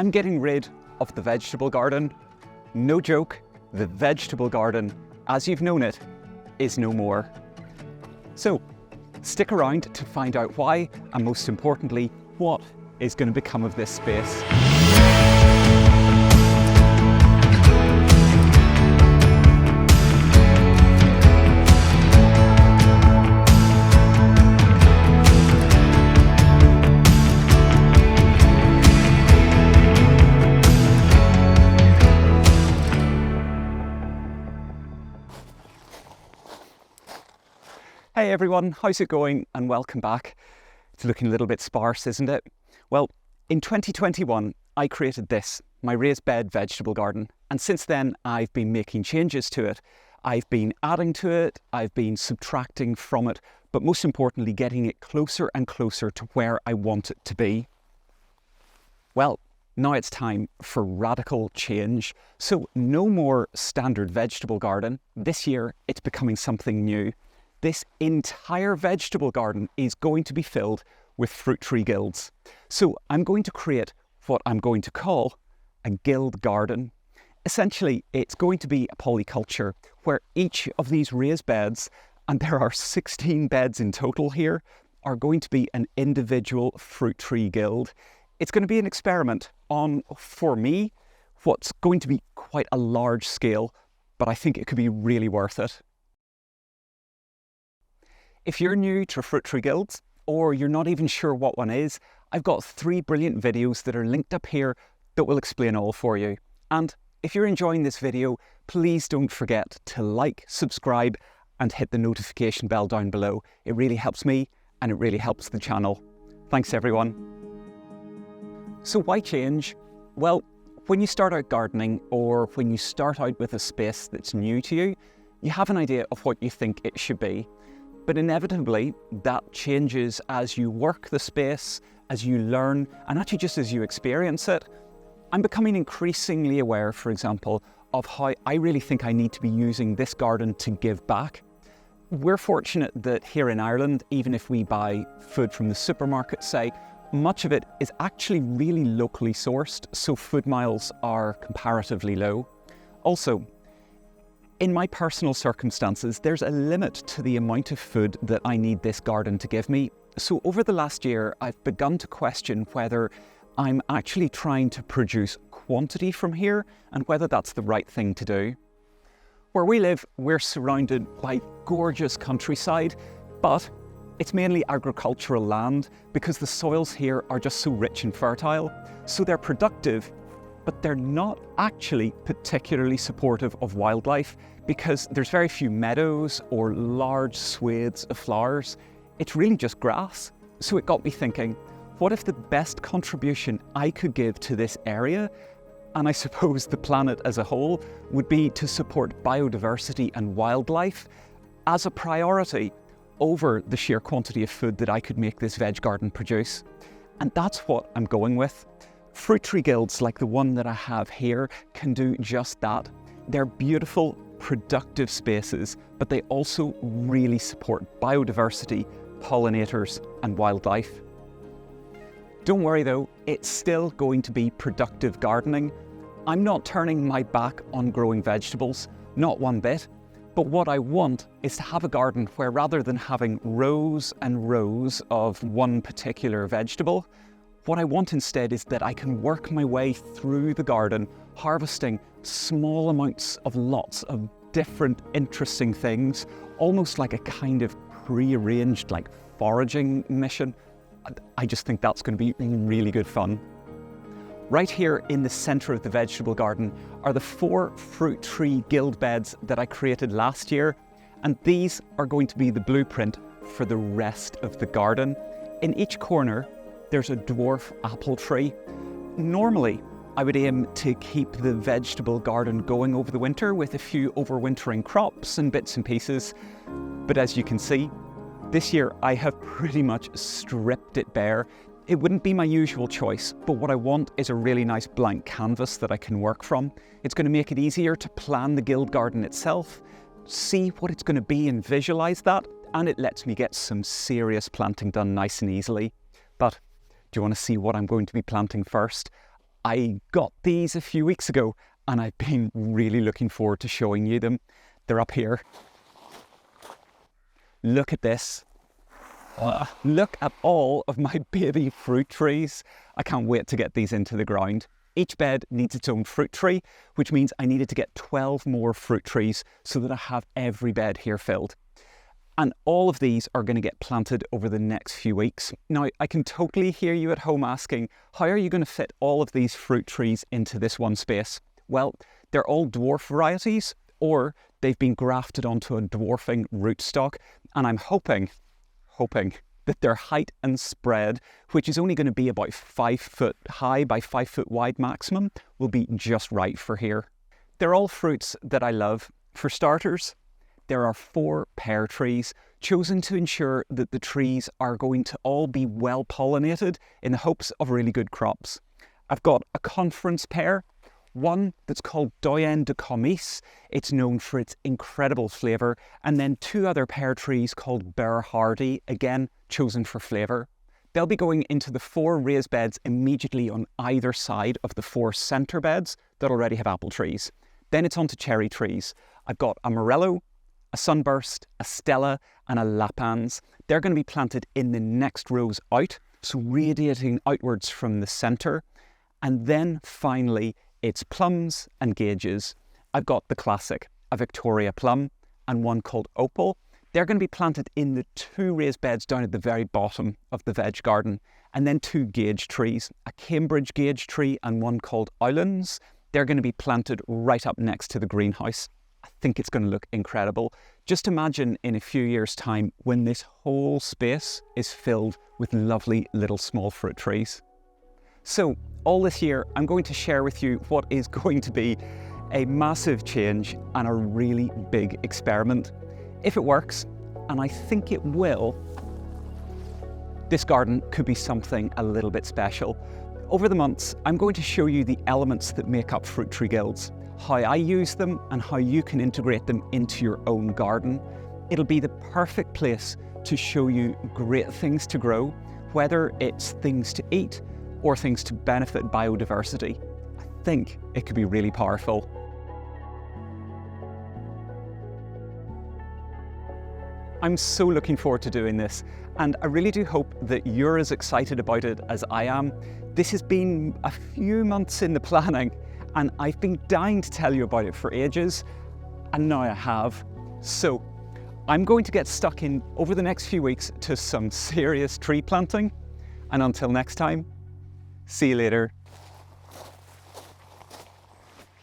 I'm getting rid of the vegetable garden. No joke, the vegetable garden, as you've known it, is no more. So, stick around to find out why, and most importantly, what is going to become of this space. Hey everyone, how's it going? And welcome back. It's looking a little bit sparse, isn't it? Well, in 2021, I created this, my raised bed vegetable garden. And since then, I've been making changes to it. I've been adding to it, I've been subtracting from it, but most importantly, getting it closer and closer to where I want it to be. Well, now it's time for radical change. So no more standard vegetable garden. This year, it's becoming something new. This entire vegetable garden is going to be filled with fruit tree guilds. So I'm going to create what I'm going to call a guild garden. Essentially, it's going to be a polyculture where each of these raised beds, and there are 16 beds in total here, are going to be an individual fruit tree guild. It's going to be an experiment on, for me, what's going to be quite a large scale, but I think it could be really worth it. If you're new to fruit tree guilds, or you're not even sure what one is, I've got 3 brilliant videos that are linked up here that will explain all for you. And if you're enjoying this video, please don't forget to like, subscribe, and hit the notification bell down below. It really helps me, and it really helps the channel. Thanks everyone. So why change? Well, when you start out gardening, or when you start out with a space that's new to you, you have an idea of what you think it should be. But inevitably, that changes as you work the space, as you learn, and actually just as you experience it. I'm becoming increasingly aware, for example, of how I really think I need to be using this garden to give back. We're fortunate that here in Ireland, even if we buy food from the supermarket, say, much of it is actually really locally sourced, so food miles are comparatively low. Also, in my personal circumstances, there's a limit to the amount of food that I need this garden to give me. So over the last year, I've begun to question whether I'm actually trying to produce quantity from here and whether that's the right thing to do. Where we live, we're surrounded by gorgeous countryside, but it's mainly agricultural land because the soils here are just so rich and fertile. So they're productive, but they're not actually particularly supportive of wildlife because there's very few meadows or large swathes of flowers. It's really just grass. So it got me thinking, what if the best contribution I could give to this area, and I suppose the planet as a whole, would be to support biodiversity and wildlife as a priority over the sheer quantity of food that I could make this veg garden produce? And that's what I'm going with. Fruit tree guilds like the one that I have here can do just that. They're beautiful, productive spaces, but they also really support biodiversity, pollinators, and wildlife. Don't worry though, it's still going to be productive gardening. I'm not turning my back on growing vegetables, not one bit. But what I want is to have a garden where rather than having rows and rows of one particular vegetable, what I want instead is that I can work my way through the garden, harvesting small amounts of lots of different interesting things, almost like a kind of pre-arranged like foraging mission. I just think that's going to be really good fun. Right here in the center of the vegetable garden are the 4 fruit tree guild beds that I created last year, and these are going to be the blueprint for the rest of the garden. In each corner, there's a dwarf apple tree. Normally, I would aim to keep the vegetable garden going over the winter with a few overwintering crops and bits and pieces. But as you can see, this year I have pretty much stripped it bare. It wouldn't be my usual choice, but what I want is a really nice blank canvas that I can work from. It's going to make it easier to plan the guild garden itself, see what it's going to be and visualize that, and it lets me get some serious planting done nice and easily. But do you want to see what I'm going to be planting first? I got these a few weeks ago and I've been really looking forward to showing you them. They're up here. Look at this. Look at all of my baby fruit trees. I can't wait to get these into the ground. Each bed needs its own fruit tree, which means I needed to get 12 more fruit trees so that I have every bed here filled. And all of these are going to get planted over the next few weeks. Now, I can totally hear you at home asking, how are you going to fit all of these fruit trees into this one space? Well, they're all dwarf varieties, or they've been grafted onto a dwarfing rootstock, and I'm hoping that their height and spread, which is only going to be about 5 foot high by 5 foot wide maximum, will be just right for here. They're all fruits that I love. For starters, there are 4 pear trees chosen to ensure that the trees are going to all be well pollinated in the hopes of really good crops. I've got a conference pear, one that's called Doyen de Comis. It's known for its incredible flavour, and then 2 other pear trees called Bear Hardy, again chosen for flavour. They'll be going into the 4 raised beds immediately on either side of the 4 centre beds that already have apple trees. Then it's on to cherry trees. I've got a Morello, a Sunburst, a Stella and a Lapins. They're going to be planted in the next rows out, so radiating outwards from the centre. And then finally, it's plums and gages. I've got the classic, a Victoria plum and one called Opal. They're going to be planted in the 2 raised beds down at the very bottom of the Veg Garden. And then 2 gage trees, a Cambridge gage tree and one called Owlands. They're going to be planted right up next to the greenhouse. I think it's going to look incredible. Just imagine in a few years' time when this whole space is filled with lovely little small fruit trees. So all this year, I'm going to share with you what is going to be a massive change and a really big experiment. If it works, and I think it will, this garden could be something a little bit special. Over the months, I'm going to show you the elements that make up fruit tree guilds, how I use them and how you can integrate them into your own garden. It'll be the perfect place to show you great things to grow, whether it's things to eat or things to benefit biodiversity. I think it could be really powerful. I'm so looking forward to doing this, and I really do hope that you're as excited about it as I am. This has been a few months in the planning, and I've been dying to tell you about it for ages, and now I have. So I'm going to get stuck in over the next few weeks to some serious tree planting, and until next time, see you later.